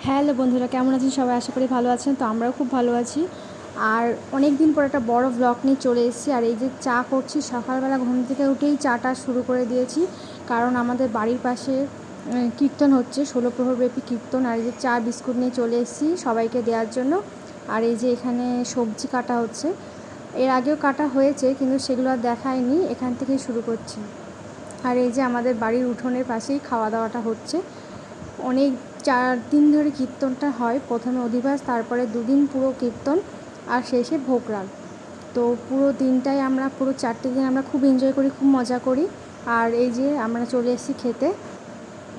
Hello বন্ধুরা, কেমন আছেন সবাই? আশা করি ভালো আছেন। তো আমরাও খুব ভালো আছি। আর অনেক দিন পর একটা বড় ব্লগ নিয়ে চলে এসেছি। আর এই যে চা করছি, সকালবেলা ঘুম থেকে উঠেই চাটা শুরু করে দিয়েছি, কারণ আমাদের বাড়ির পাশে কীর্তন হচ্ছে, 16 প্রহরব্যাপী কীর্তন। আর এই যে চা বিস্কুট নিয়ে চলে এসেছি সবাইকে দেওয়ার জন্য। আর এই যে এখানে সবজি কাটা হচ্ছে, এর আগেও কাটা হয়েছে কিন্তু সেগুলো আর দেখায়নি, এখান থেকেই শুরু করছি। আর এই যে আমাদের বাড়ির উঠোনের পাশেই খাওয়া দাওয়াটা হচ্ছে। অনেক 4 দিন ধরে কীর্তনটা হয়, প্রথমে অধিবাস, তারপরে 2 দিন পুরো কীর্তন, আর শেষে ভোগরাগ। তো পুরো দিনটাই আমরা, পুরো 4টে দিন আমরা খুব এনজয় করি, খুব মজা করি। আর এই যে আমরা চলে এসেছি খেতে।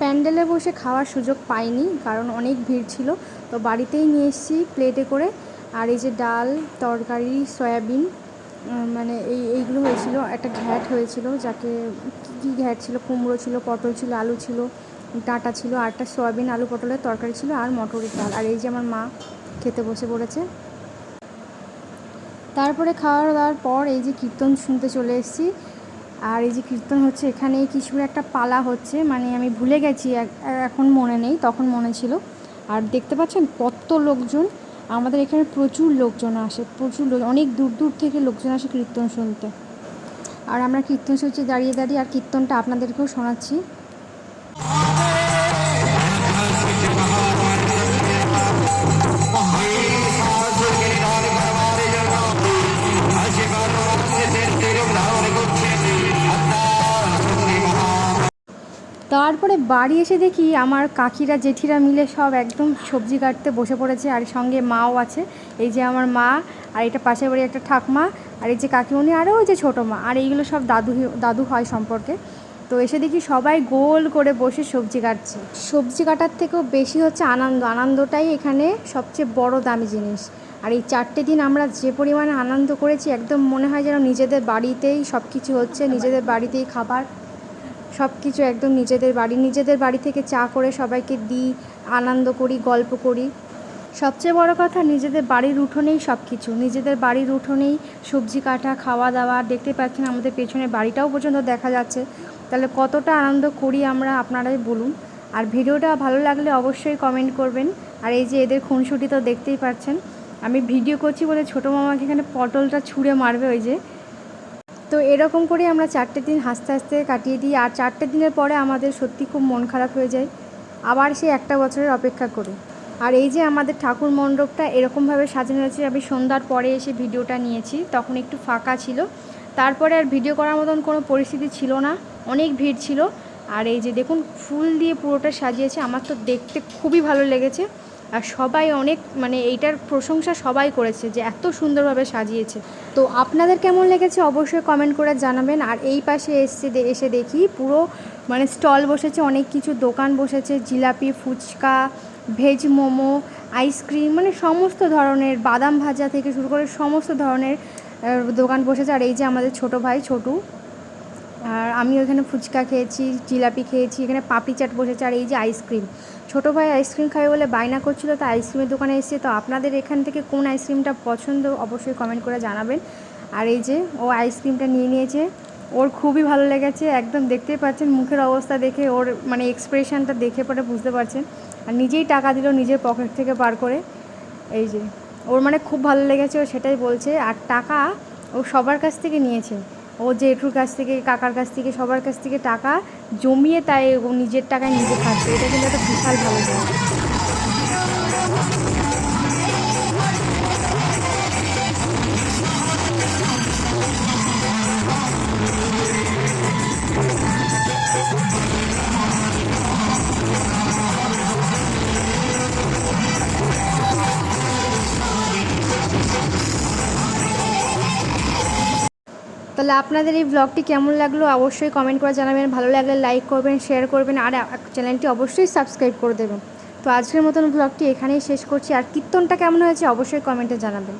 প্যান্ডেলে বসে খাওয়ার সুযোগ পাইনি, কারণ অনেক ভিড় ছিল। তো বাড়িতেই নিয়ে এসেছি প্লেটে করে। আর এই যে ডাল, তরকারি, সয়াবিন, মানে এইগুলো হয়েছিল। একটা ঘ্যাট হয়েছিল, যাকে কী ঘ্যাট ছিল, কুমড়ো ছিল, পটল ছিল, আলু ছিল, ডাঁটা ছিল, আর একটা সয়াবিন আলু পটলের তরকারি ছিল, আর মটরের ডাল। আর এই যে আমার মা খেতে বসে পড়েছে। তারপরে খাওয়া দাওয়ার পর এই যে কীর্তন শুনতে চলে এসেছি। আর এই যে কীর্তন হচ্ছে, এখানে কিছুর একটা পালা হচ্ছে, মানে আমি ভুলে গেছি, এখন মনে নেই, তখন মনে ছিল। আর দেখতে পাচ্ছেন কত লোকজন, আমাদের এখানে প্রচুর লোকজন আসে, প্রচুর লোক, অনেক দূর দূর থেকে লোকজন আসে কীর্তন শুনতে। আর আমরা কীর্তন শুনছি দাঁড়িয়ে দাঁড়িয়ে, আর কীর্তনটা আপনাদেরকেও শোনাচ্ছি। তারপরে বাড়ি এসে দেখি আমার কাকিরা জেঠিরা মিলে সব একদম সবজি কাটতে বসে পড়েছে, আর সঙ্গে মাও আছে। এই যে আমার মা, আর এটা পাশের বাড়ি একটা ঠাকমা, আর এই যে কাকিমণি, আরও ওই যে ছোটো মা, আর এইগুলো সব দাদু হয় সম্পর্কে। তো এসে দেখি সবাই গোল করে বসে সবজি কাটছে। সবজি কাটার থেকেও বেশি হচ্ছে আনন্দটাই এখানে সবচেয়ে বড় দামি জিনিস। আর এই 4টে দিন আমরা যে পরিমাণে আনন্দ করেছি, একদম মনে হয় যেন নিজেদের বাড়িতেই সব কিছু হচ্ছে, নিজেদের বাড়িতেই খাবার, সব কিছু একদম নিজেদের বাড়ি থেকে চা করে সবাইকে দিই, আনন্দ করি, গল্প করি। সবচেয়ে বড় কথা, নিজেদের বাড়ির উঠোনেই সব কিছু, নিজেদের বাড়ির উঠোনেই সবজি কাটা, খাওয়া দাওয়া। দেখতে পাচ্ছেন আমাদের পেছনে বাড়িটাও পর্যন্ত দেখা যাচ্ছে। তাহলে কতটা আনন্দ করি আমরা, আপনারাই বলুন। আর ভিডিওটা ভালো লাগলে অবশ্যই কমেন্ট করবেন। আর এই যে এদের খুনসুটি তো দেখতেই পাচ্ছেন, আমি ভিডিও করছি বলে ছোটো মামাকে এখানে পটলটা ছুঁড়ে মারবে, ওই যে। তো এরকম করে আমরা 4টে দিন হাসতে হাসতে কাটিয়ে দিই। আর 4টে দিনের পরে আমাদের সত্যি খুব মন খারাপ হয়ে যায়, আবার সেই একটা বছরের অপেক্ষা করে। আর এই যে আমাদের ঠাকুর মণ্ডপটা এরকমভাবে সাজানো হয়েছে, আমি সন্ধ্যার পরে এসে ভিডিওটা নিয়েছি, তখন একটু ফাঁকা ছিল। তারপরে আর ভিডিও করার মতন কোনো পরিস্থিতি ছিল না, অনেক ভিড় ছিল। আর এই যে দেখুন, ফুল দিয়ে পুরোটা সাজিয়েছে, আমার তো দেখতে খুবই ভালো লেগেছে। আর সবাই অনেক, মানে এইটার প্রশংসা সবাই করেছে যে এত সুন্দরভাবে সাজিয়েছে। তো আপনাদের কেমন লেগেছে অবশ্যই কমেন্ট করে জানাবেন। আর এই পাশে এসে দেখি পুরো, মানে স্টল বসেছে, অনেক কিছু দোকান বসেছে, জিলাপি, ফুচকা, ভেজ মোমো, আইসক্রিম, মানে সমস্ত ধরনের, বাদাম ভাজা থেকে শুরু করে সমস্ত ধরনের দোকান বসেছে। আর এই যে আমাদের ছোটো ভাই ছোটু, আর আমি ওইখানে ফুচকা খেয়েছি, জিলাপি খেয়েছি, এখানে পাপড়ি চাট বসেছে। আর এই যে আইসক্রিম, ছোটো ভাই আইসক্রিম খাবে বলে বায়না করছিল, তো আইসক্রিমের দোকানে এসেছে। তো আপনাদের এখান থেকে কোন আইসক্রিমটা পছন্দ অবশ্যই কমেন্ট করে জানাবেন। আর এই যে ও আইসক্রিমটা নিয়ে নিয়েছে, ওর খুবই ভালো লেগেছে, একদম দেখতেই পাচ্ছেন মুখের অবস্থা দেখে, ওর মানে এক্সপ্রেশনটা দেখে পরে বুঝতে পারছেন। আর নিজেই টাকা দিল নিজের পকেট থেকে বার করে। এই যে ওর মানে খুব ভালো লেগেছে, ও সেটাই বলছে। আর টাকা ও সবার কাছ থেকে নিয়েছে, ও জেঠুর কাছ থেকে, কাকার কাছ থেকে, সবার কাছ থেকে টাকা জমিয়ে, তাই ও নিজের টাকায় নিজে খাচ্ছে। এটা কিন্তু একটা বিশাল ভালো জিনিস। তাহলে আপনাদের এই ব্লগটি কেমন লাগলো অবশ্যই কমেন্ট করে জানাবেন, ভালো লাগলে লাইক করবেন, শেয়ার করবেন, আর চ্যানেলটি অবশ্যই সাবস্ক্রাইব করে দেবেন। তো আজকের মতন ব্লগটি এখানেই শেষ করছি। আর কীর্তনটা কেমন হয়েছে অবশ্যই কমেন্টে জানাবেন।